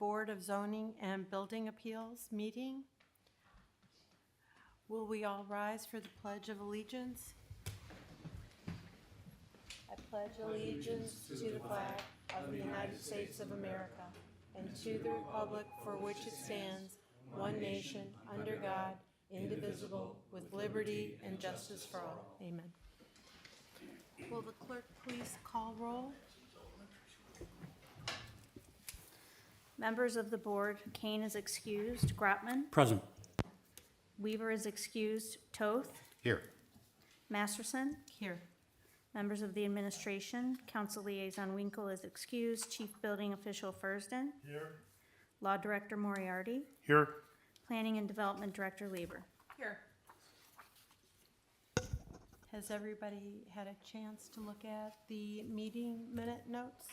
Board of Zoning and Building Appeals meeting. Will we all rise for the Pledge of Allegiance? I pledge allegiance to the flag of the United States of America and to the republic for which it stands, one nation, under God, indivisible, with liberty and justice for all. Amen. Will the clerk please call roll? Members of the board, Kane is excused. Grotman? Present. Weaver is excused. Toth? Here. Masterson? Here. Members of the administration, Council Liaison Winkle is excused. Chief Building Official Fursden? Here. Law Director Moriarty? Here. Planning and Development Director Lieber. Here. Has everybody had a chance to look at the meeting minute notes?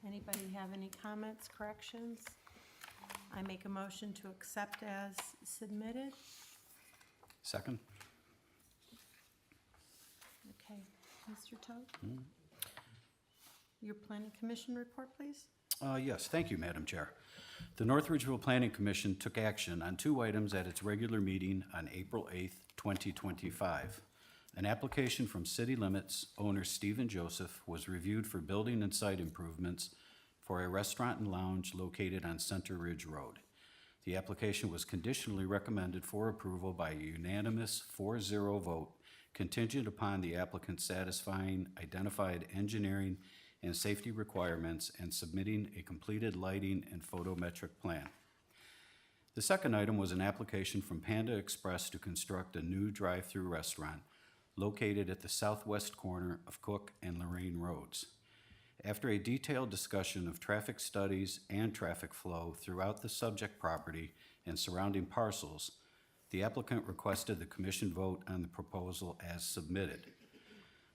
Anybody have any comments, corrections? I make a motion to accept as submitted. Second. Okay, Mr. Toth? Your Planning Commission report, please? Yes, thank you, Madam Chair. The North Ridgeville Planning Commission took action on 2 items at its regular meeting on April 8th, 2025. An application from City Limits owner Stephen Joseph was reviewed for building and site improvements for a restaurant and lounge located on Center Ridge Road. The application was conditionally recommended for approval by a unanimous 4-0 vote, contingent upon the applicant satisfying identified engineering and safety requirements and submitting a completed lighting and photometric plan. The second item was an application from Panda Express to construct a new drive-through restaurant located at the southwest corner of Cook and Lorraine Roads. After a detailed discussion of traffic studies and traffic flow throughout the subject property and surrounding parcels, the applicant requested the commission vote on the proposal as submitted.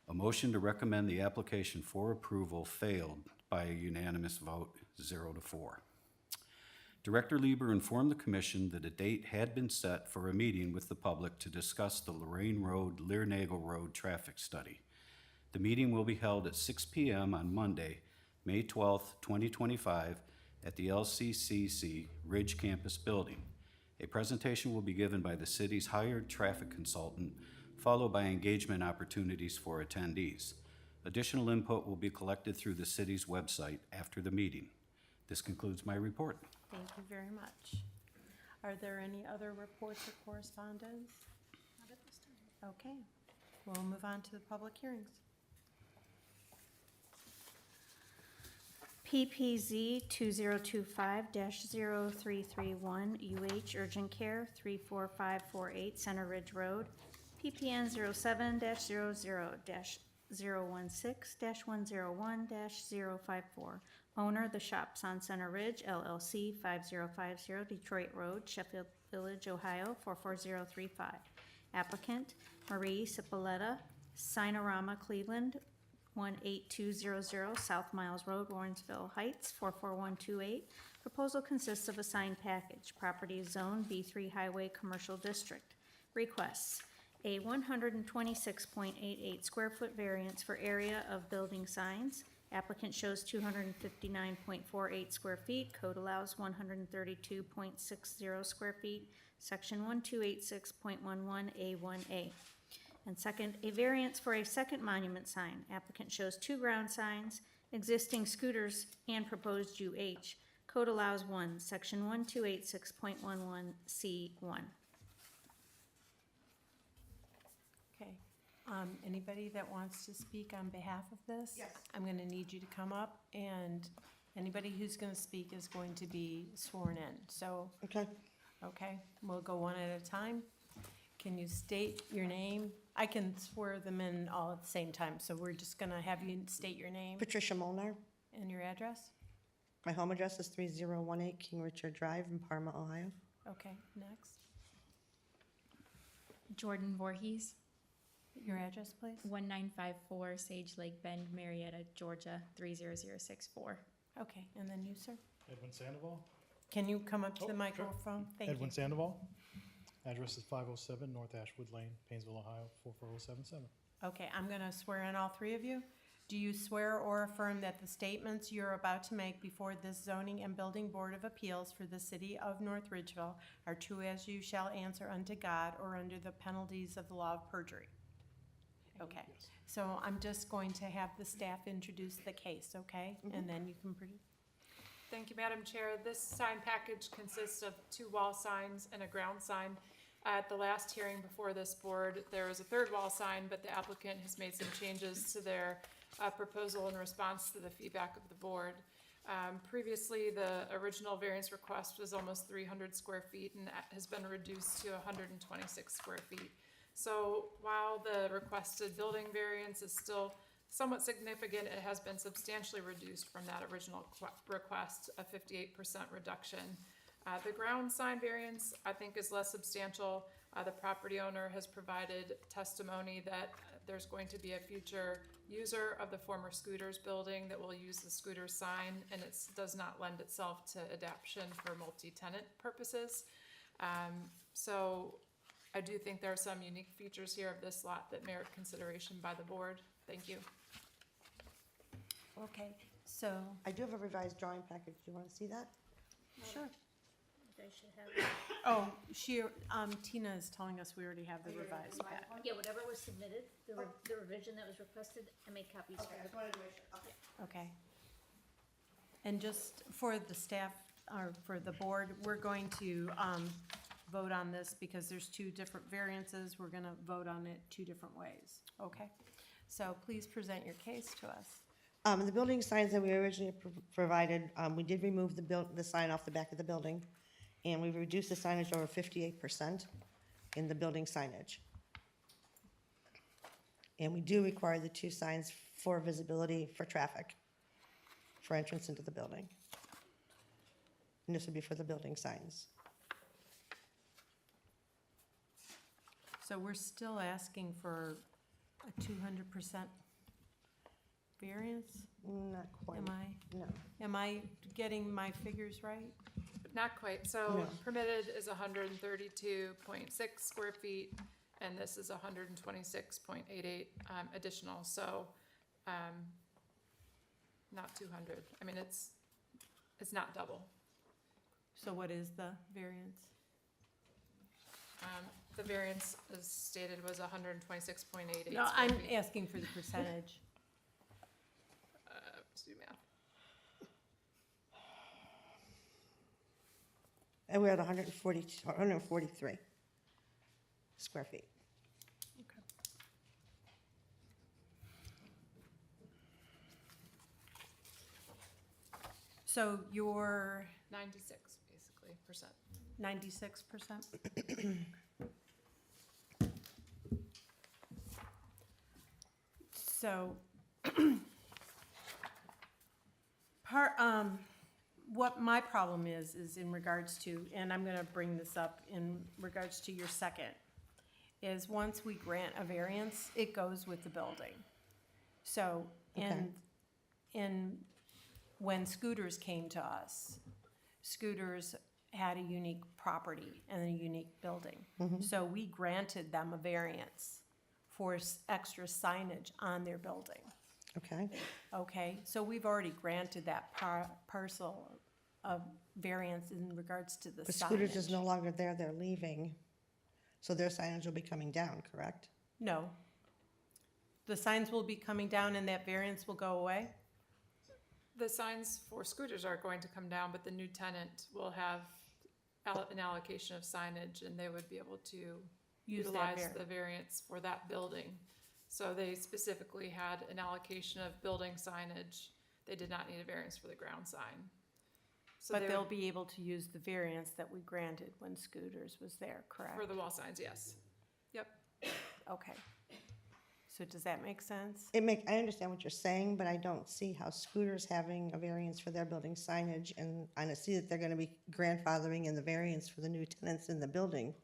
A motion to recommend the application for approval failed by a unanimous vote, 0-4. Director Lieber informed the commission that a date had been set for a meeting with the public to discuss the Lorraine Road, Learnagel Road traffic study. The meeting will be held at 6 p.m. on Monday, May 12th, 2025, at the LCCC Ridge Campus Building. A presentation will be given by the city's hired traffic consultant, followed by engagement opportunities for attendees. Additional input will be collected through the city's website after the meeting. This concludes my report. Thank you very much. Are there any other reports or correspondence? Not at this time. Okay, we'll move on to the public hearings. PPZ 2025-0331 UH Urgent Care 34548 Center Ridge Road. PPN 07-000-016-101-054. Owner, The Shops on Center Ridge, LLC, 5050 Detroit Road, Sheffield Village, Ohio, 44035. Applicant, Marie Cipoletta, Sinorama Cleveland, 18200 South Miles Road, Warrensville Heights, 44128. Proposal consists of a signed package. Property is zoned B3 Highway Commercial District. Requests: a 126.88 square foot variance for area of building signs. Applicant shows 259.48 square feet. Code allows 132.60 square feet. Section 1286.11A1A. And second, a variance for a second monument sign. Applicant shows 2 ground signs, existing scooters, and proposed UH. Code allows 1, section 1286.11C1. Okay, anybody that wants to speak on behalf of this? Yes. I'm gonna need you to come up, and anybody who's gonna speak is going to be sworn in, so, Okay. okay, we'll go one at a time. Can you state your name? I can swear them in all at the same time, so we're just gonna have you state your name Patricia Molnar. and your address. My home address is 3018 King Richard Drive in Parma, Ohio. Okay, next. Jordan Voorhees, Your address, please. 1954 Sage Lake Bend, Marietta, Georgia, 30064. Okay, and then you, sir? Edwin Sandoval. Can you come up to Oh, the sure. microphone? Thank you. Edwin Sandoval. Address is 507 North Ashwood Lane, Painesville, Ohio, 44077. Okay, I'm gonna swear in all 3 of you. Do you swear or affirm that the statements you're about to make before this Zoning and Building Board of Appeals for the City of North Ridgeville are true as you shall answer unto God or under the penalties of the law of perjury? Okay, so I'm just going to have the staff introduce the case, okay? And then you can Thank you, Madam Chair. This sign package consists of 2 wall signs and a ground sign. At the last hearing before this board, there was a 3rd wall sign, but the applicant has made some changes to their proposal in response to the feedback of the board. Previously, the original variance request was almost 300 square feet and has been reduced to 126 square feet. So while the requested building variance is still somewhat significant, it has been substantially reduced from that original request, a 58% reduction. The ground sign variance, I think, is less substantial. The property owner has provided testimony that there's going to be a future user of the former Scooters building that will use the Scooters sign, and it does not lend itself to adaption for multi-tenant purposes. So I do think there are some unique features here of this lot that merit consideration by the board. Thank you. Okay, so, I do have a revised drawing package. Do you want to see that? sure. You guys should have, Oh, Tina is telling us we already have the revised pack. yeah, whatever was submitted, the revision that was requested, I made copies for just wanted to make sure. Okay. Okay. And just for the staff, or for the board, we're going to vote on this because there's 2 different variances. We're gonna vote on it 2 different ways, okay? So please present your case to us. The building signs that we originally provided, we did remove the sign off the back of the building, and we've reduced the signage over 58% in the building signage. And we do require the 2 signs for visibility for traffic, for entrance into the building. And this would be for the building signs. So we're still asking for a 200% variance? Not quite, no. Am I getting my figures right? Not quite. So No. permitted is 132.6 square feet, and this is 126.88 additional. So not 200. I mean, it's not double. So what is the variance? The variance, as stated, was 126.88 No, square I'm feet. asking for the percentage. Let's do math. And we're at 143 square feet. Okay. So you're 96, basically, percent. 96%? So, what my problem is in regards to, and I'm gonna bring this up in regards to your second, is once we grant a variance, it goes with the building. So, when Scooters came to us, Scooters had a unique property and a unique building. So we granted them a variance for extra signage on their building. Okay, Okay, so we've already granted that parcel of variance in regards to the but Scooters is signage. no longer there, they're leaving. So their signage will be coming down, correct? No. The signs will be coming down and that variance will go away? The signs for Scooters are going to come down, but the new tenant will have an allocation of signage, and they would be able to Use that utilize variance. the variance for that building. So they specifically had an allocation of building signage. They did not need a variance for the ground sign. So But they they'll would- be able to use the variance that we granted when Scooters was there, correct? for the wall signs, yes. Yep. Okay. So does that make sense? I understand what you're saying, but I don't see how Scooters having a variance for their building signage, and I see that they're gonna be grandfathering in the variance for the new tenants in the building.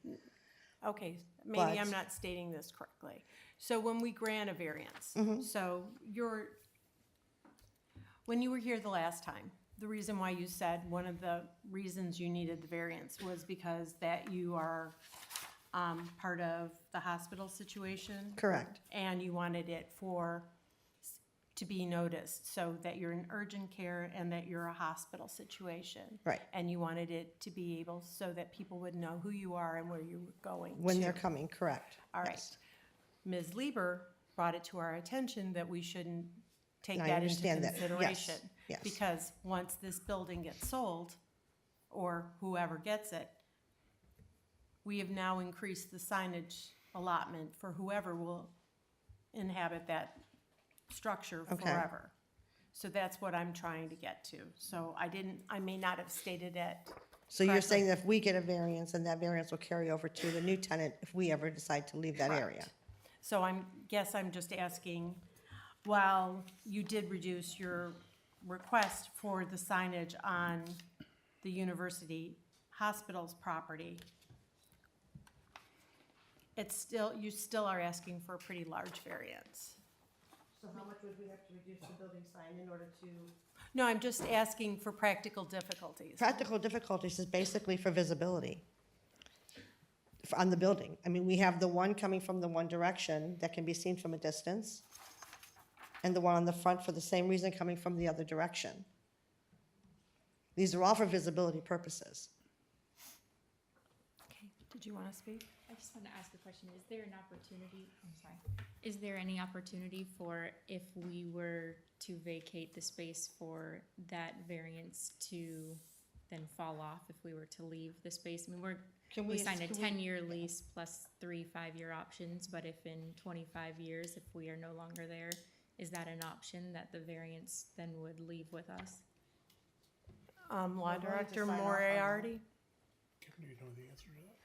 Okay, maybe I'm But- not stating this correctly. So when we grant a variance, so when you were here the last time, the reason why you said one of the reasons you needed the variance was because that you are part of the hospital situation? Correct. And you wanted it for to be noticed, so that you're in urgent care and that you're a hospital situation. Right. And you wanted it to be able, so that people would know who you are and where you were going to. When they're coming, correct. All right. Yes. Ms. Lieber brought it to our attention that we shouldn't take I that into understand that. Yes, consideration. yes. Because once this building gets sold, or whoever gets it, we have now increased the signage allotment for whoever will inhabit that structure Okay. forever. So that's what I'm trying to get to. So I may not have stated it. So you're correctly. saying that if we get a variance, and that variance will carry over to the new tenant if we ever decide to leave that area? So I'm just asking, while you did reduce your request for the signage on the university hospital's property, you still are asking for a pretty large variance. So how much would we have to reduce the building sign in order to? No, I'm just asking for practical difficulties. Practical difficulties is basically for visibility on the building. I mean, we have the one coming from the one direction that can be seen from a distance, and the one on the front for the same reason coming from the other direction. These are all for visibility purposes. Okay, did you want to speak? I just want to ask a question. Is there an opportunity, I'm sorry, is there any opportunity for if we were to vacate the space for that variance to then fall off if we were to leave the space? I mean, we signed a 10-year lease plus 3 5-year options, but if in 25 years, if we are no longer there, is that an option that the variance then would leave with us? Law willing to Director sign off on that. Moriarty? You know the answer to that?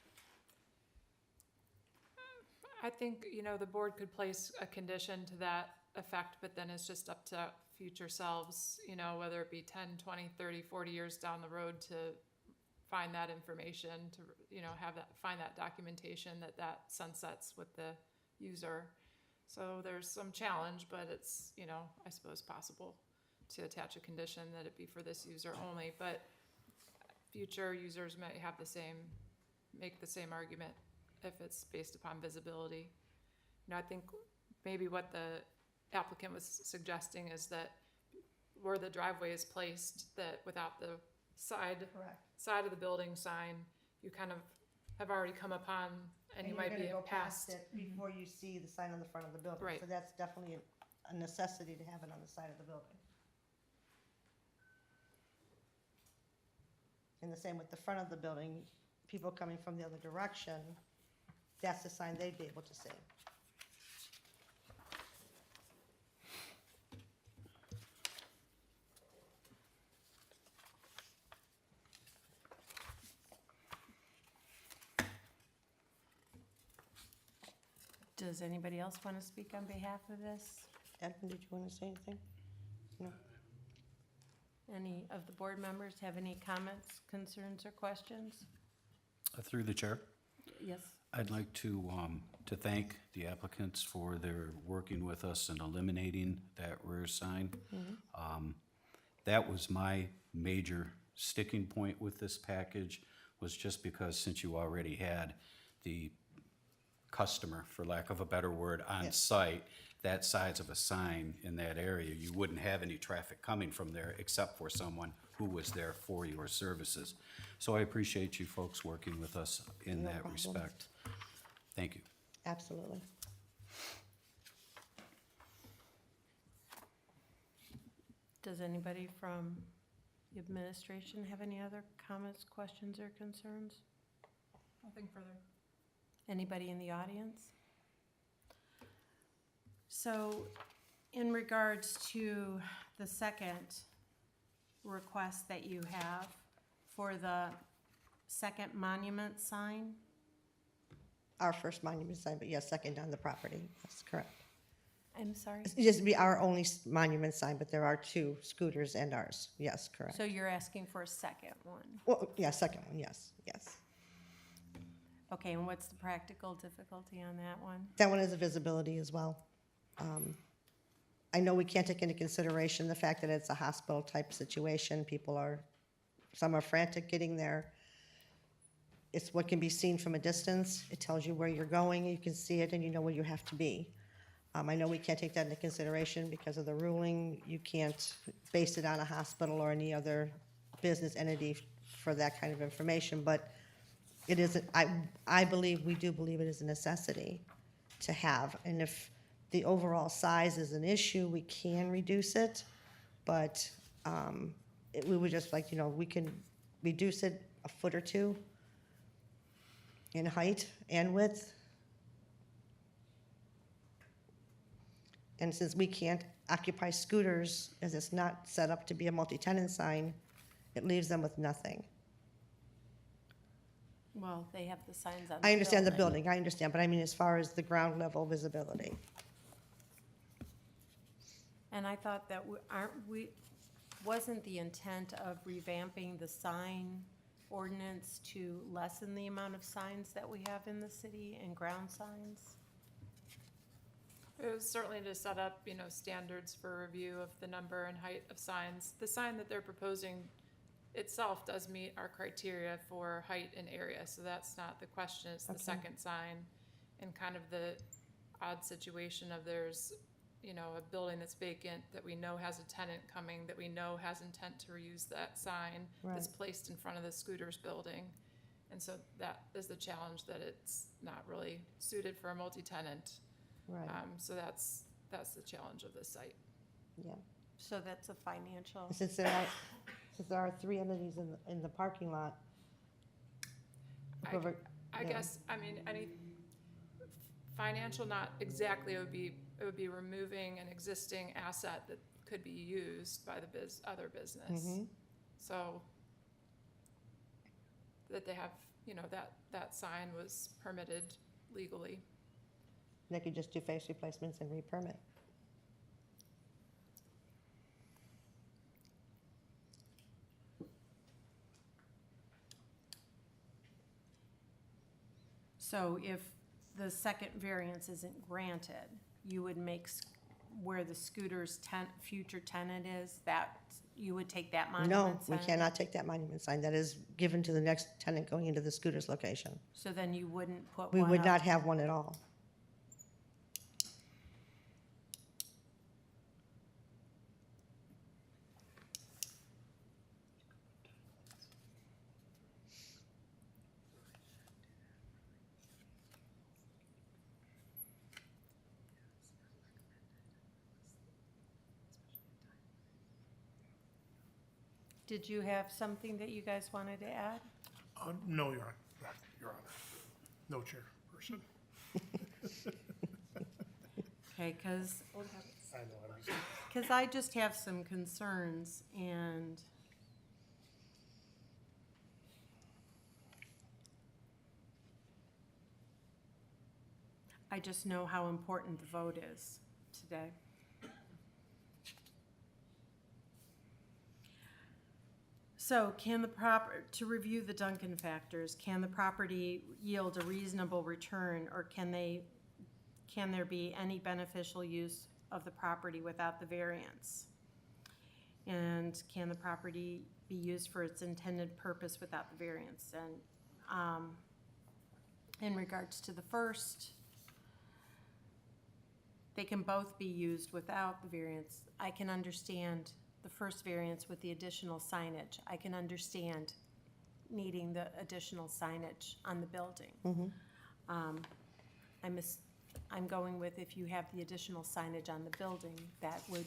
I think, the board could place a condition to that effect, but then it's just up to future selves, whether it be 10, 20, 30, 40 years down the road to find that information, to, find that documentation that sunsets with the user. So there's some challenge, but it's, I suppose possible to attach a condition that it be for this user only, but future users may have make the same argument if it's based upon visibility. I think maybe what the applicant was suggesting is that where the driveway is placed, that without the side of the building sign, you kind of have already come upon, and you might be past. it before you see the sign on the front of the building. Right. So that's definitely a necessity to have it on the side of the building. And the same with the front of the building, people coming from the other direction, that's the sign they'd be able to see. Does anybody else want to speak on behalf of this? Edwin, did you want to say anything? No? Any of the board members have any comments, concerns, or questions? Through the chair, Yes. I'd like to thank the applicants for their working with us and eliminating that rear sign. That was my major sticking point with this package, was just because since you already had the customer, for lack of a better word, on Yes. site, that size of a sign in that area, you wouldn't have any traffic coming from there except for someone who was there for your services. So I appreciate you folks working with us in No that problem. respect. Thank you. Absolutely. Does anybody from the administration have any other comments, questions, or concerns? Nothing further. Anybody in the audience? So, in regards to the second request that you have for the second monument sign, Our first monument sign, but yes, second on the property, that's correct. I'm sorry? It just be our only monument sign, but there are 2 scooters and ours, yes, correct. So you're asking for a second one? Well, yeah, second one, yes, yes. Okay, and what's the practical difficulty on that one? That one is a visibility as well. I know we can't take into consideration the fact that it's a hospital-type situation. Some are frantic getting there. It's what can be seen from a distance. It tells you where you're going, you can see it, and you know where you have to be. I know we can't take that into consideration because of the ruling. You can't base it on a hospital or any other business entity for that kind of information, but it is, I believe, we do believe it is a necessity to have. And if the overall size is an issue, we can reduce it, but we would just like, we can reduce it a foot or two in height and width. And since we can't occupy scooters, as it's not set up to be a multi-tenant sign, it leaves them with nothing. Well, they have the signs on the I understand the building, I understand, but I mean as far as the ground level visibility. And I thought that wasn't the intent of revamping the sign ordinance to lessen the amount of signs that we have in the city and ground signs? It was certainly to set up, standards for review of the number and height of signs. The sign that they're proposing itself does meet our criteria for height and area, so that's not the question, it's the Okay. second sign. And kind of the odd situation of there's, a building that's vacant that we know has a tenant coming, that we know has intent to reuse that sign, that's Right. placed in front of the scooters building. And so that is the challenge, that it's not really suited for a multi-tenant. Right, So that's the challenge of this site. yeah. So that's a financial, And since there are three entities in the parking lot. whoever- I yeah. guess, any financial, not exactly, it would be removing an existing asset that could be used by the other business. Mhm. So that they have, that sign was permitted legally. They could just do face replacements and re-permit. so if the second variance isn't granted, you would make where the scooter's future tenant is, that, you would take that No, monument we sign? cannot take that monument sign. That is given to the next tenant going into the scooters location. So then you wouldn't put We one would up? not have one at all. Did you have something that you guys wanted to add? No, Your Honor. No chairperson. Okay, because I know, I'm just, I just have some concerns, and I just know how important the vote is today. So to review the Duncan factors, can the property yield a reasonable return, or can there be any beneficial use of the property without the variance? And can the property be used for its intended purpose without the variance? And in regards to the first, they can both be used without the variance. I can understand the first variance with the additional signage. I can understand needing the additional signage on the building. I'm going with, if you have the additional signage on the building, that would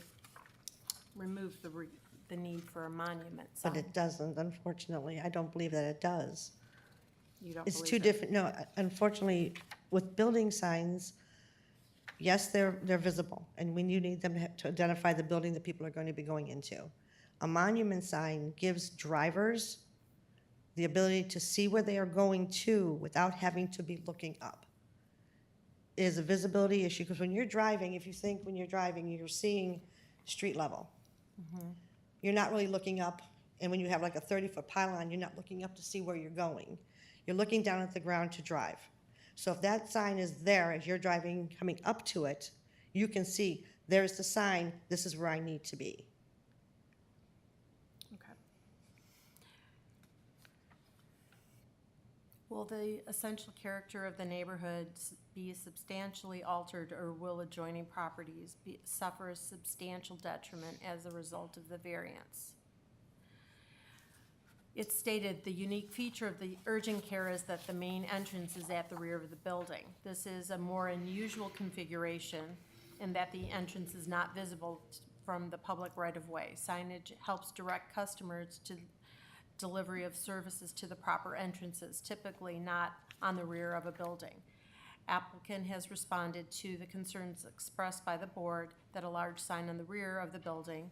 remove the need for a monument sign. But it doesn't, unfortunately. I don't believe that it does. You don't It's believe two it? different, no, unfortunately, with building signs, yes, they're visible, and when you need them to identify the building that people are going to be going into. A monument sign gives drivers the ability to see where they are going to without having to be looking up. It is a visibility issue, because when you're driving, if you think when you're driving, you're seeing street level. You're not really looking up, and when you have like a 30-foot pylon, you're not looking up to see where you're going. You're looking down at the ground to drive. So if that sign is there as you're driving, coming up to it, you can see, there's the sign, this is where I need to be. Okay. Will the essential character of the neighborhood be substantially altered, or will adjoining properties suffer a substantial detriment as a result of the variance? It's stated the unique feature of the urgent care is that the main entrance is at the rear of the building. This is a more unusual configuration in that the entrance is not visible from the public right-of-way. Signage helps direct customers to delivery of services to the proper entrances, typically not on the rear of a building. Applicant has responded to the concerns expressed by the board that a large sign on the rear of the building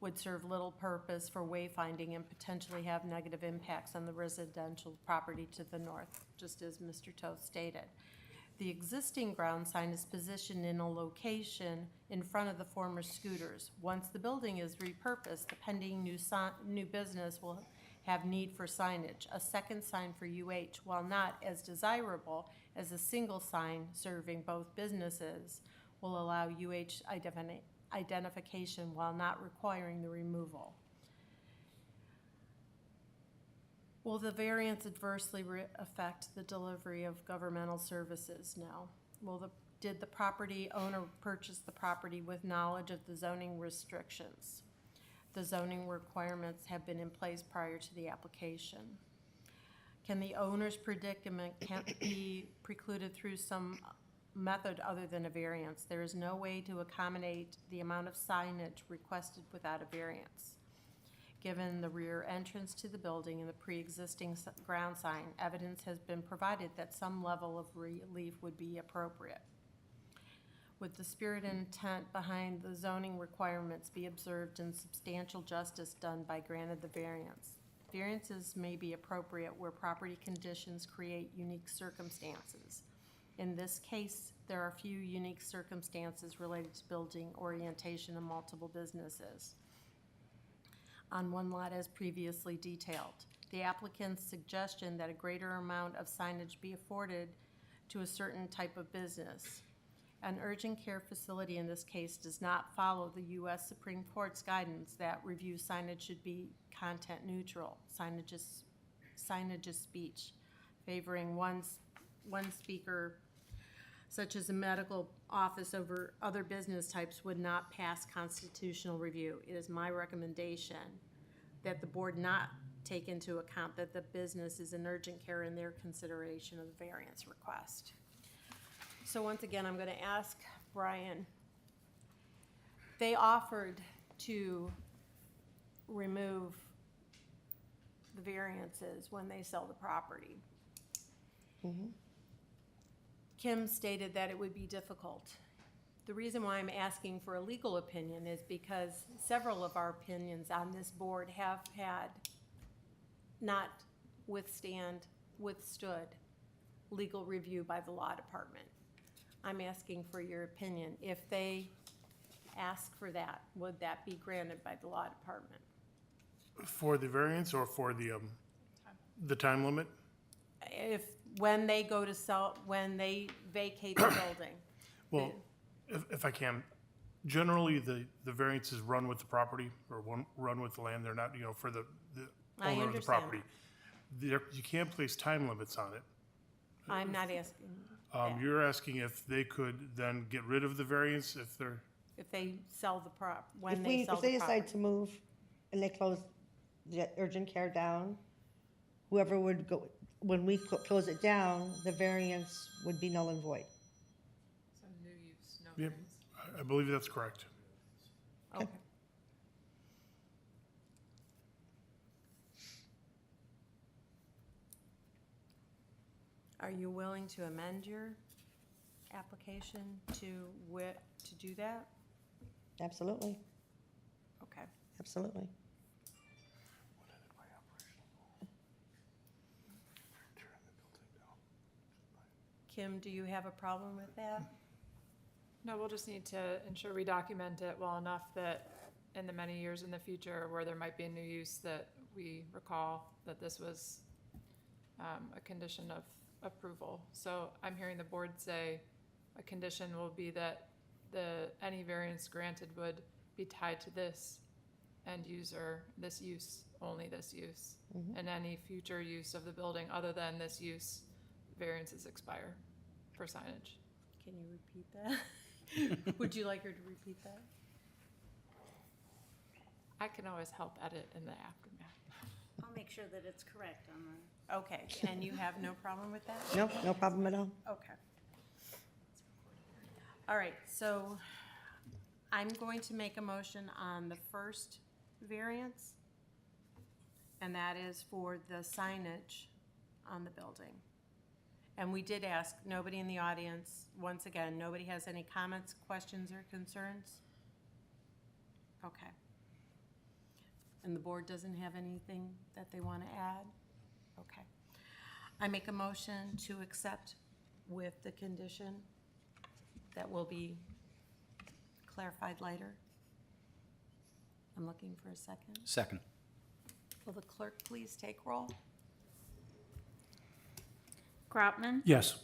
would serve little purpose for wayfinding and potentially have negative impacts on the residential property to the north, just as Mr. Toth stated. The existing ground sign is positioned in a location in front of the former scooters. Once the building is repurposed, the pending new business will have need for signage. A second sign for UH, while not as desirable as a single sign serving both businesses, will allow UH identification while not requiring the removal. Will the variance adversely affect the delivery of governmental services? No. Did the property owner purchase the property with knowledge of the zoning restrictions? The zoning requirements have been in place prior to the application. Can the owner's predicament can't be precluded through some method other than a variance? There is no way to accommodate the amount of signage requested without a variance. Given the rear entrance to the building and the pre-existing ground sign, evidence has been provided that some level of relief would be appropriate. Would the spirit and intent behind the zoning requirements be observed and substantial justice done by granted the variance? Variances may be appropriate where property conditions create unique circumstances. In this case, there are few unique circumstances related to building orientation of multiple businesses on one lot as previously detailed. The applicant's suggestion that a greater amount of signage be afforded to a certain type of business. An urgent care facility in this case does not follow the U.S. Supreme Court's guidance that review signage should be content neutral. Signage is speech, favoring one speaker, such as a medical office over other business types, would not pass constitutional review. It is my recommendation that the board not take into account that the business is an urgent care in their consideration of the variance request. So once again, I'm going to ask Brian. They offered to remove the variances when they sell the property. Kim stated that it would be difficult. The reason why I'm asking for a legal opinion is because several of our opinions on this board have had not withstood legal review by the law department. I'm asking for your opinion. If they ask for that, would that be granted by the law department? For the variance or for the time limit? When they go to sell, when they vacate the building? Well, if I can, generally the variances run with the property or run with the land. They're not, for the I owner of the understand. property. You can't place time limits on it. I'm not asking. You're asking if they could then get rid of the variance if they're, If they sell the when If they sell the they decide property. to move and they close the urgent care down, whoever would go, when we close it down, the variance would be null and void. So new use, no Yep. variance. I believe that's correct. Okay. Are you willing to amend your application to do that? Absolutely, Okay. absolutely. Kim, do you have a problem with that? No, we'll just need to ensure we document it well enough that in the many years in the future where there might be a new use, that we recall that this was a condition of approval. So I'm hearing the board say a condition will be that any variance granted would be tied to this end user, this use only this use. And any future use of the building other than this use, variances expire for signage. Can you repeat that? Would you like her to repeat that? I can always help edit in the aftermath. I'll make sure that it's correct on the. Okay, and you have no problem with that? No, no problem at all. Okay. All right, so I'm going to make a motion on the first variance, and that is for the signage on the building. And we did ask, nobody in the audience, once again, nobody has any comments, questions, or concerns? Okay. And the board doesn't have anything that they want to add? Okay. I make a motion to accept with the condition that will be clarified later. I'm looking for a second. Second. Will the clerk please take roll? Grotman, Yes.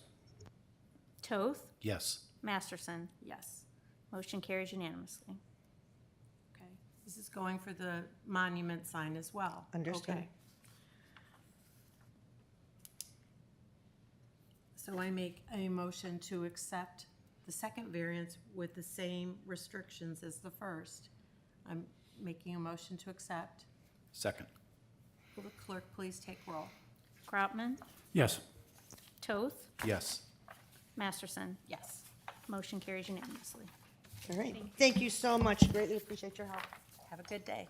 Toth, Yes. Masterson. Yes. Motion carries unanimously. Okay. This is going for the monument sign as well. Understood. Okay. So I make a motion to accept the second variance with the same restrictions as the first. I'm making a motion to accept. Second. Will the clerk please take roll? Grotman, Yes. Toth, Yes. Masterson. Yes. Motion carries unanimously. All right. Thank you so much. Greatly appreciate your help. Have a good day.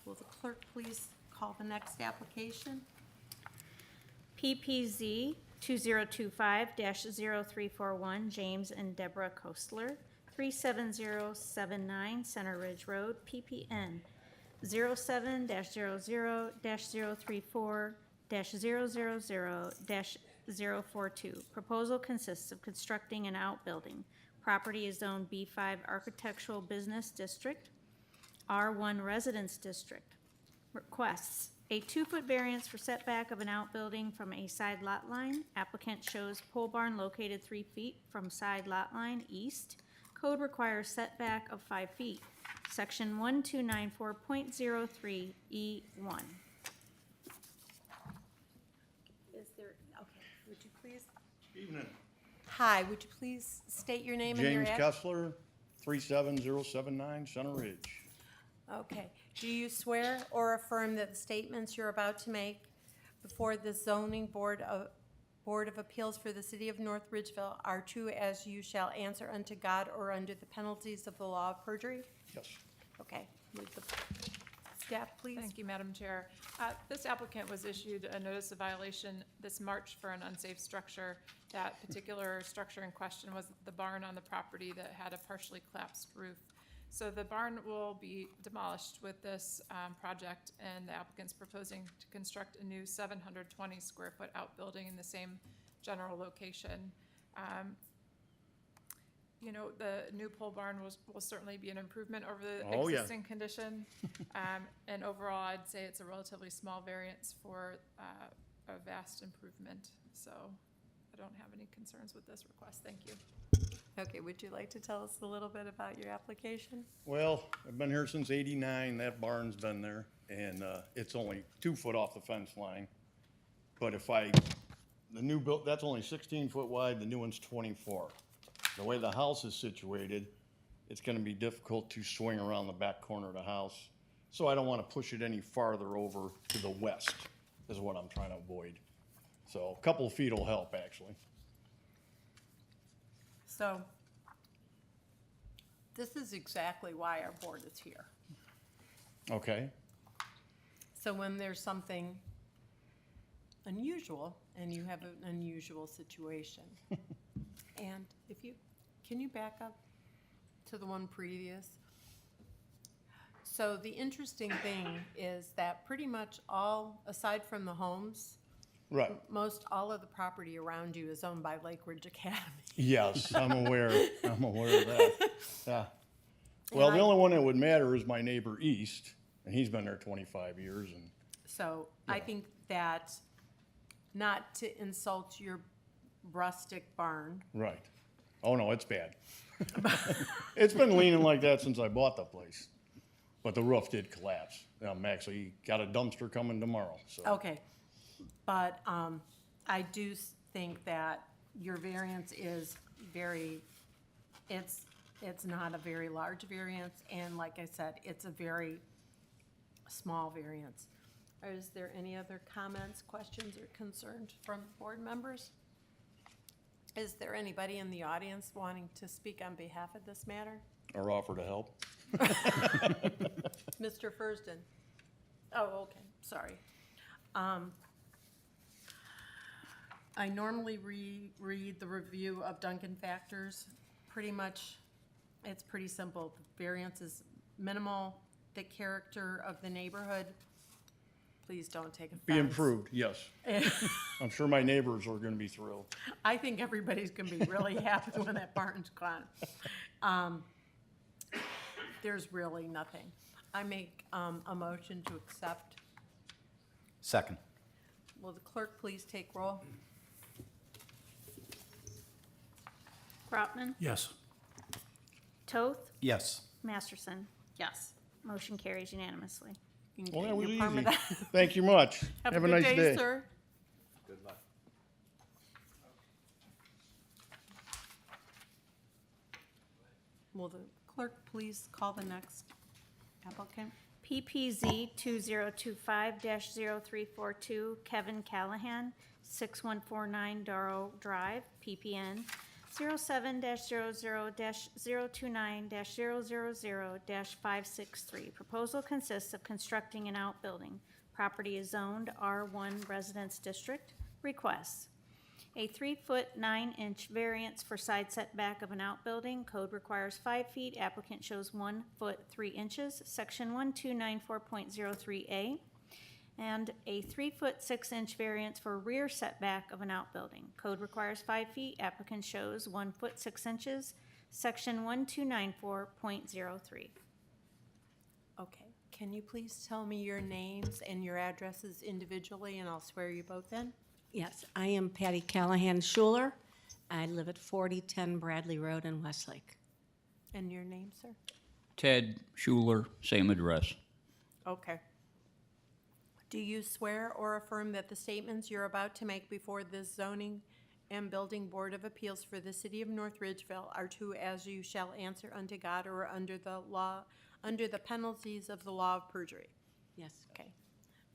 Will the clerk please call the next application? PPZ 2025-0341, James and Deborah Kostler, 37079 Center Ridge Road, PPN 07-000-034-000-042. Proposal consists of constructing an outbuilding. Property is zoned B5 Architectural Business District, R1 Residence District. Requests a 2-foot variance for setback of an outbuilding from a side lot line. Applicant shows pole barn located 3 feet from side lot line east. Code requires setback of 5 feet. Section 1294.03 E1. Is there, okay, would you please? Evening. Hi, would you please state your name and your James address? Kessler, 37079 Center Ridge. Okay. Do you swear or affirm that the statements you're about to make before the zoning board of Appeals for the city of North Ridgeville are true as you shall answer unto God or under the penalties of the law of perjury? Yes. Okay. Would the staff, please? Thank you, Madam Chair. This applicant was issued a notice of violation this March for an unsafe structure. That particular structure in question was the barn on the property that had a partially collapsed roof. So the barn will be demolished with this project, and the applicant's proposing to construct a new 720 square foot outbuilding in the same general location. You know, the new pole barn will certainly be an improvement over the Oh, yeah. existing condition. And overall, I'd say it's a relatively small variance for a vast improvement. So I don't have any concerns with this request. Thank you. Okay, would you like to tell us a little bit about your application? Well, I've been here since '89. That barn's been there, and it's only 2 foot off the fence line. But the new build, that's only 16 foot wide, the new one's 24. The way the house is situated, it's gonna be difficult to swing around the back corner of the house. So I don't wanna push it any farther over to the west, is what I'm trying to avoid. So a couple of feet will help, actually. So this is exactly why our board is here. Okay? So when there's something unusual, and you have an unusual situation, and can you back up to the one previous? So the interesting thing is that pretty much all, aside from the homes, Right. most all of the property around you is owned by Lake Ridge Academy. Yes, I'm aware of that. Yeah. Well, the I- only one that would matter is my neighbor east, and he's been there 25 years, and, So I think that, not to insult your rustic barn. Right. Oh, no, it's bad. It's been leaning like that since I bought the place. But the roof did collapse. I'm actually got a dumpster coming tomorrow, so. Okay, but I do think that your variance is very, it's not a very large variance, and like I said, it's a very small variance. Is there any other comments, questions, or concerns from board members? Is there anybody in the audience wanting to speak on behalf of this matter? Or offer to help. Mr. Fursden? Oh, okay, sorry. I normally read the review of Duncan factors. Pretty much, it's pretty simple. The variance is minimal. The character of the neighborhood, please don't take offense. Be improved, yes. I'm sure my neighbors are gonna be thrilled. I think everybody's gonna be really happy when that barn's gone. There's really nothing. I make a motion to accept. Second. Will the clerk please take roll? Brotman, Yes. Toth, Yes. Masterson. Yes. Motion carries unanimously. You can Well, get that was your permit easy. out. Thank you much. Have a a good nice day, day. sir. Good luck. Will the clerk please call the next applicant? PPZ 2025-0342, Kevin Callahan, 6149 Darrow Drive, PPN 07-00-029-000-563. Proposal consists of constructing an outbuilding. Property is zoned R1 Residence District. Requests: a 3-foot 9-inch variance for side setback of an outbuilding. Code requires 5 feet. Applicant shows 1 foot 3 inches. Section 1294.03A. And a 3-foot 6-inch variance for rear setback of an outbuilding. Code requires 5 feet. Applicant shows 1 foot 6 inches. Section 1294.03. Okay, can you please tell me your names and your addresses individually, and I'll swear you both in? Yes, I am Patty Callahan Schuler. I live at 4010 Bradley Road in Westlake. And your name, sir? Ted Schuler, same address. Okay. Do you swear or affirm that the statements you're about to make before this zoning and building board of appeals for the city of North Ridgeville are true as you shall answer unto God or under the law, under the penalties of the law of perjury? Yes. Okay.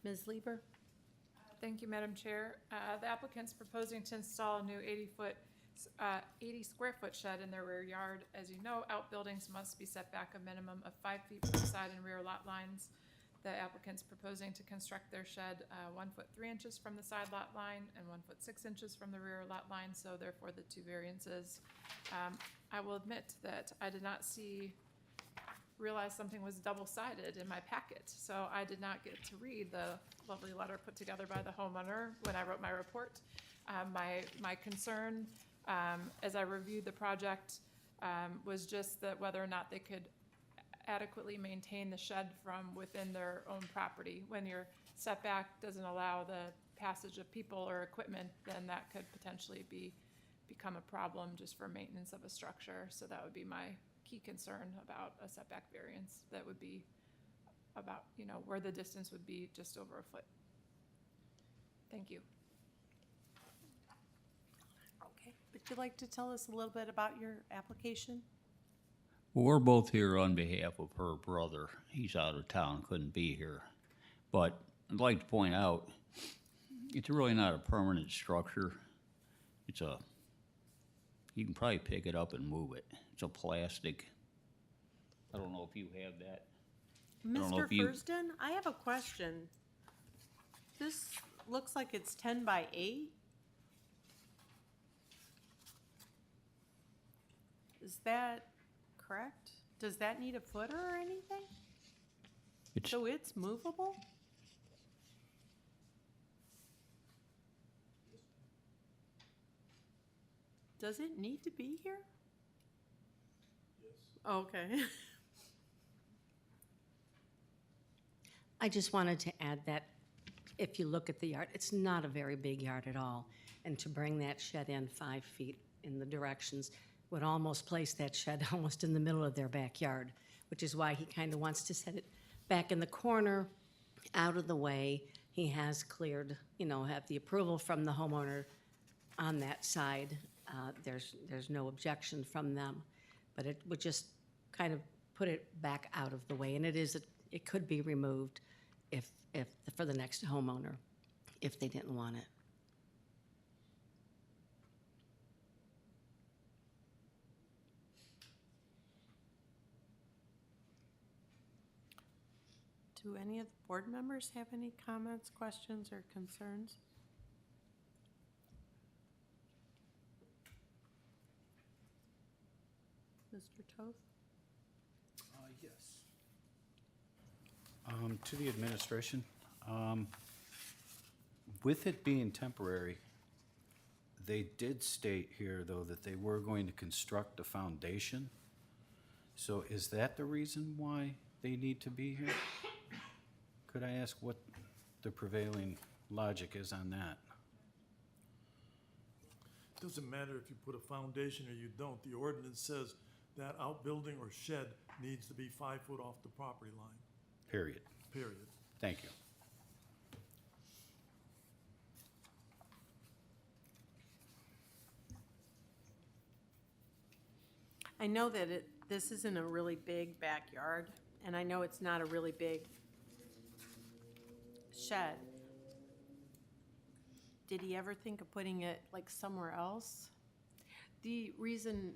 Ms. Lieber? Thank you, Madam Chair. The applicant's proposing to install a new 80 square foot shed in their rear yard. As you know, outbuildings must be set back a minimum of 5 feet from the side and rear lot lines. The applicant's proposing to construct their shed 1 foot 3 inches from the side lot line and 1 foot 6 inches from the rear lot line, so therefore the 2 variances. I will admit that I did not realize something was double-sided in my packet, so I did not get to read the lovely letter put together by the homeowner when I wrote my report. My concern, as I reviewed the project, was just that whether or not they could adequately maintain the shed from within their own property. When your setback doesn't allow the passage of people or equipment, then that could potentially become a problem just for maintenance of a structure. So that would be my key concern about a setback variance. That would be about, where the distance would be just over a foot. Thank you. Okay. Would you like to tell us a little bit about your application? Well, we're both here on behalf of her brother. He's out of town, couldn't be here. But I'd like to point out, it's really not a permanent structure. You can probably pick it up and move it. It's a plastic. I don't know if you have that. don't know Mr. if you- Fursden, I have a question. This looks like it's 10 by 8. Is that correct? Does that need a footer or anything? It's, So it's movable? Does it need to be here? Yes. Okay. I just wanted to add that if you look at the yard, it's not a very big yard at all. and to bring that shed in 5 feet in the directions would almost place that shed almost in the middle of their backyard, which is why he kind of wants to set it back in the corner, out of the way. He has cleared, have the approval from the homeowner on that side. There's no objection from them, but it would just kind of put it back out of the way. And it could be removed if for the next homeowner, if they didn't want it. Do any of the board members have any comments, questions, or concerns? Mr. Toth? Yes. To the administration, with it being temporary, they did state here, though, that they were going to construct a foundation. So is that the reason why they need to be here? Could I ask what the prevailing logic is on that? Doesn't matter if you put a foundation or you don't. The ordinance says that outbuilding or shed needs to be 5 foot off the property line, Period. period. Thank you. I know that this isn't a really big backyard, and I know it's not a really big shed. Did he ever think of putting it like somewhere else? The reason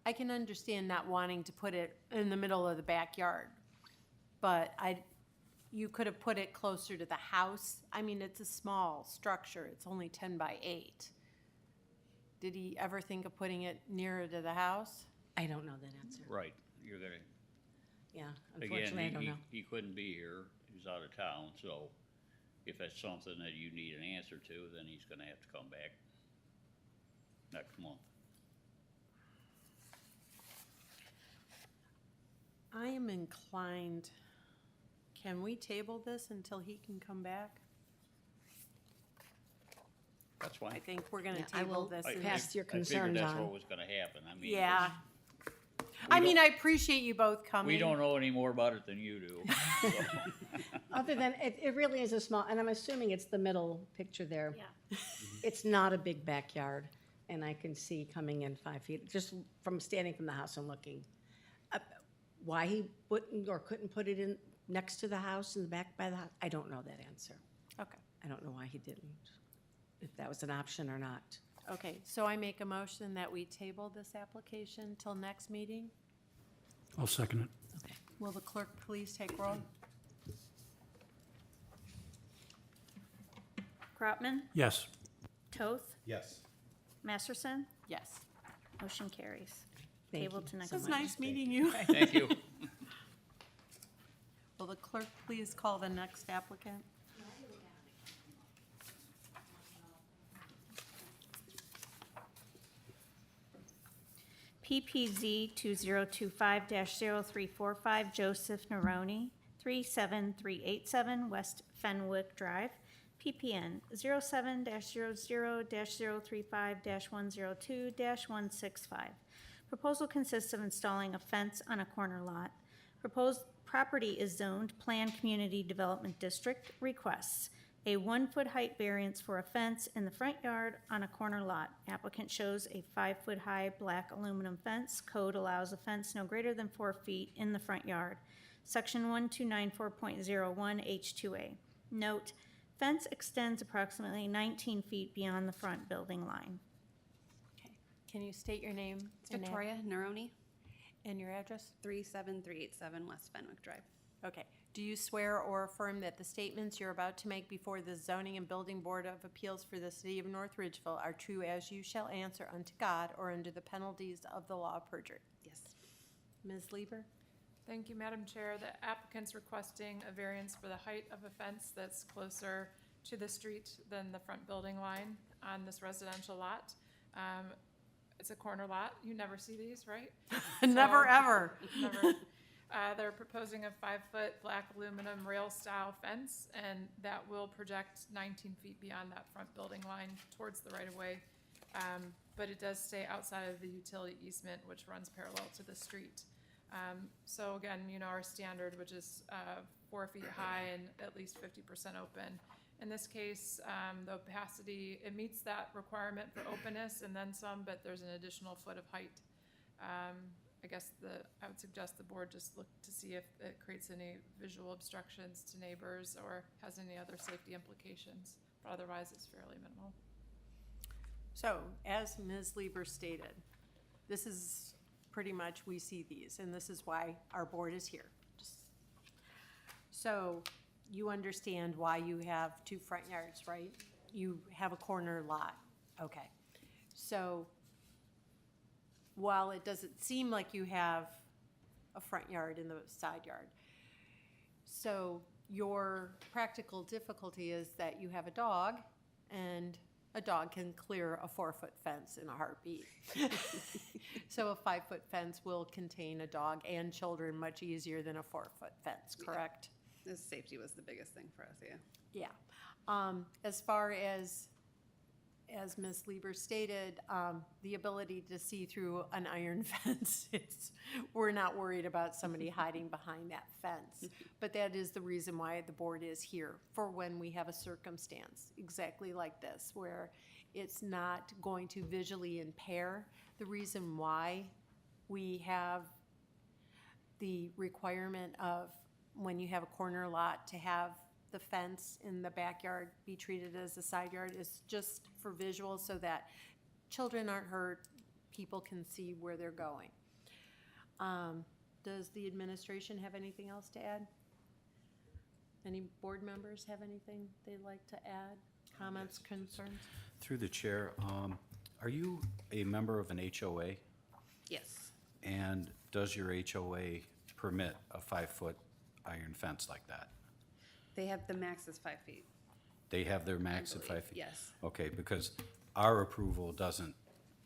I can understand not wanting to put it in the middle of the backyard, but you could have put it closer to the house. I mean, it's a small structure. It's only 10 by 8. Did he ever think of putting it nearer to the house? I don't know that answer. Right, you're gonna, Yeah, unfortunately, I don't know. again, he couldn't be here, he's out of town, so if it's something that you need an answer to, then he's gonna have to come back next month. I am inclined, can we table this until he can come back? That's fine. I think we're gonna Yeah, I will table this. I- and- pass your I figured concerns that's on. what was gonna happen, I mean. Yeah. we I mean, don't- I appreciate you both coming. We don't know any more about it than you do. so. Other than, it really is a small, and I'm assuming it's the middle picture there. Yeah. It's not a big backyard, and I can see coming in 5 feet, just from standing from the house and looking. Why he wouldn't or couldn't put it in next to the house, in the back by the house, I don't know that answer. Okay, I don't know why he didn't, if that was an option or not. okay, so I make a motion that we table this application till next meeting. I'll second it. Okay. Will the clerk please take roll? Crotman, Yes. Toth, Yes. Masterson, Yes. motion carries. Thank Table you to next so It was month. nice meeting you. Thank you. Will the clerk please call the next applicant? PPZ 2025-0345 Joseph Neroni, 37387 West Fenwick Drive, PPN 07-00-035-102-165. Proposal consists of installing a fence on a corner lot. Proposed property is zoned Planned Community Development District. Requests a 1-foot height variance for a fence in the front yard on a corner lot. Applicant shows a 5-foot high black aluminum fence. Code allows a fence no greater than 4 feet in the front yard. Section 1294.01 H2A. Note, fence extends approximately 19 feet beyond the front building line. Okay. Can you state your name? and Victoria Neroni, And your address? 37387 West Fenwick Drive. Okay. Do you swear or affirm that the statements you're about to make before the Zoning and Building Board of Appeals for the City of North Ridgeville are true as you shall answer unto God or under the penalties of the law of perjury? Yes. Ms. Lieber? Thank you, Madam Chair. The applicant's requesting a variance for the height of a fence that's closer to the street than the front building line on this residential lot. It's a corner lot. You never see these, right? Never, So- ever. Never. They're proposing a 5-foot black aluminum rail-style fence, and that will project 19 feet beyond that front building line towards the right-of-way. But it does stay outside of the utility easement, which runs parallel to the street. So again, our standard, which is 4 feet high and at least 50% open. In this case, the opacity, it meets that requirement for openness and then some, but there's an additional foot of height. I guess I would suggest the board just look to see if it creates any visual obstructions to neighbors or has any other safety implications, but otherwise it's fairly minimal. So, as Ms. Lieber stated, this is pretty much, we see these, and this is why our board is here. So, you understand why you have 2 front yards, right? You have a corner lot, okay. So, while it doesn't seem like you have a front yard in the side yard, so your practical difficulty is that you have a dog, and a dog can clear a 4-foot fence in a heartbeat. So a 5-foot fence will contain a dog and children much easier than a 4-foot fence, correct? The safety was the biggest thing for us, yeah. Yeah. As far as Ms. Lieber stated, the ability to see through an iron fence, we're not worried about somebody hiding behind that fence. But that is the reason why the board is here, for when we have a circumstance exactly like this, where it's not going to visually impair. The reason why we have the requirement of, when you have a corner lot, to have the fence in the backyard be treated as a side yard is just for visual, so that children aren't hurt, people can see where they're going. Does the administration have anything else to add? Any board members have anything they'd like to add? Comments, concerns? Through the chair, are you a member of an HOA? Yes. And does your HOA permit a 5-foot iron fence like that? They have the max is 5 feet. They have their max I at 5 believe, feet? yes. Okay, because our approval doesn't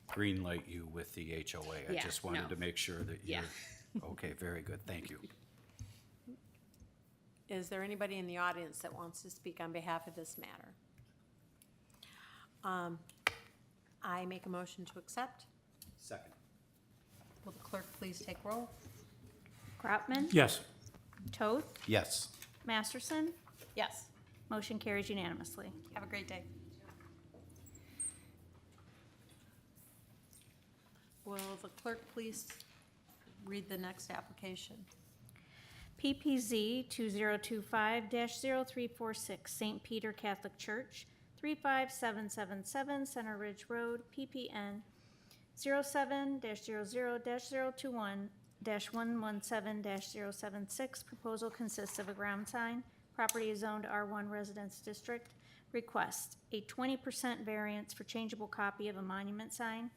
green light you with the HOA. I Yeah, just wanted no. to make sure that you're, Yeah. okay, very good, thank you. Is there anybody in the audience that wants to speak on behalf of this matter? I make a motion to accept. Second. Will the clerk please take roll? Krautman? Yes. Toth? Yes. Masterson? Yes. Motion carries unanimously. Have a great day. Will the clerk please read the next application? PPZ 2025-0346, St. Peter Catholic Church, 35777 Center Ridge Road, PPN 07-00-201-117-076. Proposal consists of a ground sign. Property is zoned R1 Residence District. Request a 20% variance for changeable copy of a monument sign.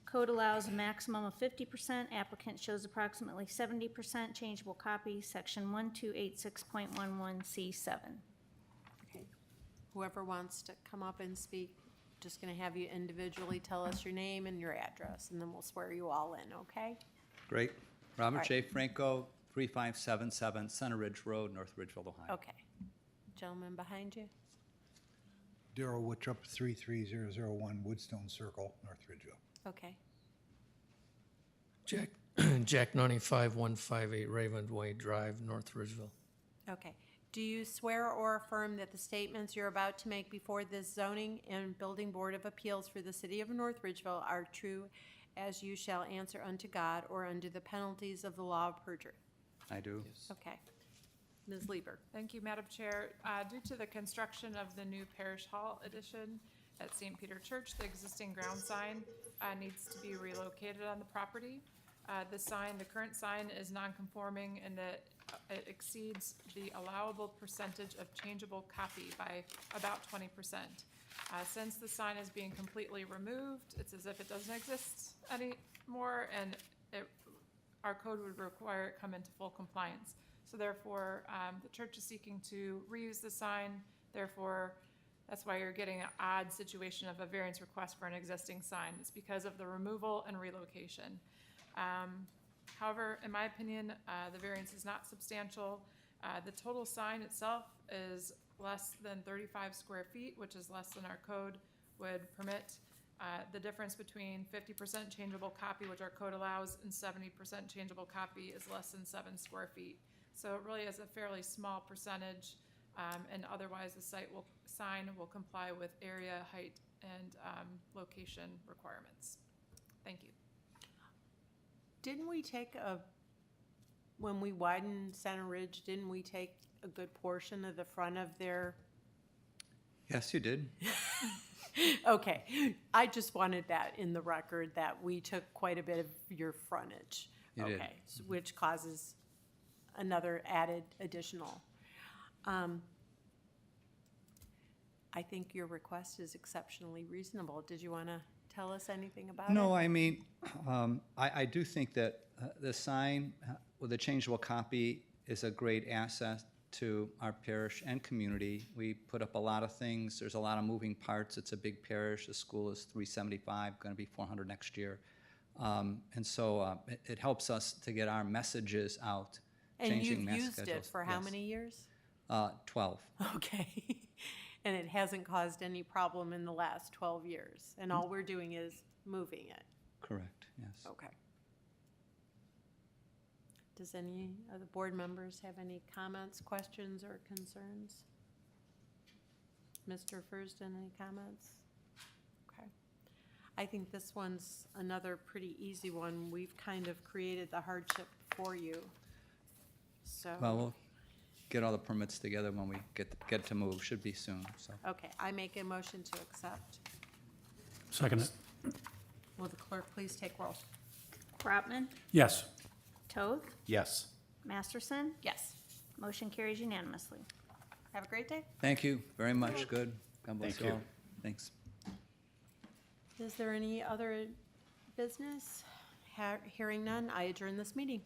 Code allows a maximum of 50%. Applicant shows approximately 70% changeable copy, section 1286.11C7. Okay. Whoever wants to come up and speak, just gonna have you individually tell us your name and your address, and then we'll swear you all in, okay? Great. Robert All right. J. Franco, 3577 Center Ridge Road, North Ridgeville, Ohio. Okay. Gentleman behind you? Darrell Woodrup, 33001 Woodstone Circle, North Ridgeville. Okay. Jack 95158 Raymond Way Drive, North Ridgeville. Okay. Do you swear or affirm that the statements you're about to make before this zoning and building board of appeals for the city of North Ridgeville are true as you shall answer unto God or under the penalties of the law of perjury? I do. Okay. Ms. Lieber? Thank you, Madam Chair. Due to the construction of the new Parish Hall addition at St. Peter Church, the existing ground sign needs to be relocated on the property. The current sign is non-conforming in that it exceeds the allowable percentage of changeable copy by about 20%. Since the sign is being completely removed, it's as if it doesn't exist anymore, and our code would require it come into full compliance. So therefore, the church is seeking to reuse the sign. Therefore, that's why you're getting an odd situation of a variance request for an existing sign. It's because of the removal and relocation. However, in my opinion, the variance is not substantial. The total sign itself is less than 35 square feet, which is less than our code would permit. The difference between 50% changeable copy, which our code allows, and 70% changeable copy is less than 7 square feet. So it really is a fairly small percentage, and otherwise the sign will comply with area, height, and location requirements. Thank you. Didn't we take when we widened Center Ridge, didn't we take a good portion of the front of their? Yes, you did. Okay, I just wanted that in the record, that we took quite a bit of your frontage. You did. Okay, which causes another additional. I think your request is exceptionally reasonable. Did you want to tell us anything about it? No, I mean, I do think that the sign with a changeable copy is a great asset to our parish and community. We put up a lot of things. There's a lot of moving parts. It's a big parish. The school is 375, going to be 400 next year. And so it helps us to get our messages out, And changing you've mass used schedules. it for how Yes. many years? 12. Okay. And it hasn't caused any problem in the last 12 years? And all we're doing is moving it? Correct, yes. Okay. Does any of the board members have any comments, questions, or concerns? Mr. Furston, any comments? Okay. I think this one's another pretty easy one. We've kind of created the hardship for you. So, Well, we'll get all the permits together when we get to move. Should be soon, so. okay, I make a motion to accept. Second it. Will the clerk please take roll? Brotman, Yes. Toth, Yes. Masterson. Yes. Motion carries unanimously. Have a great day. Thank you very much. Good. God bless Thank you you. all. Thanks. Is there any other business? Hearing none, I adjourn this meeting.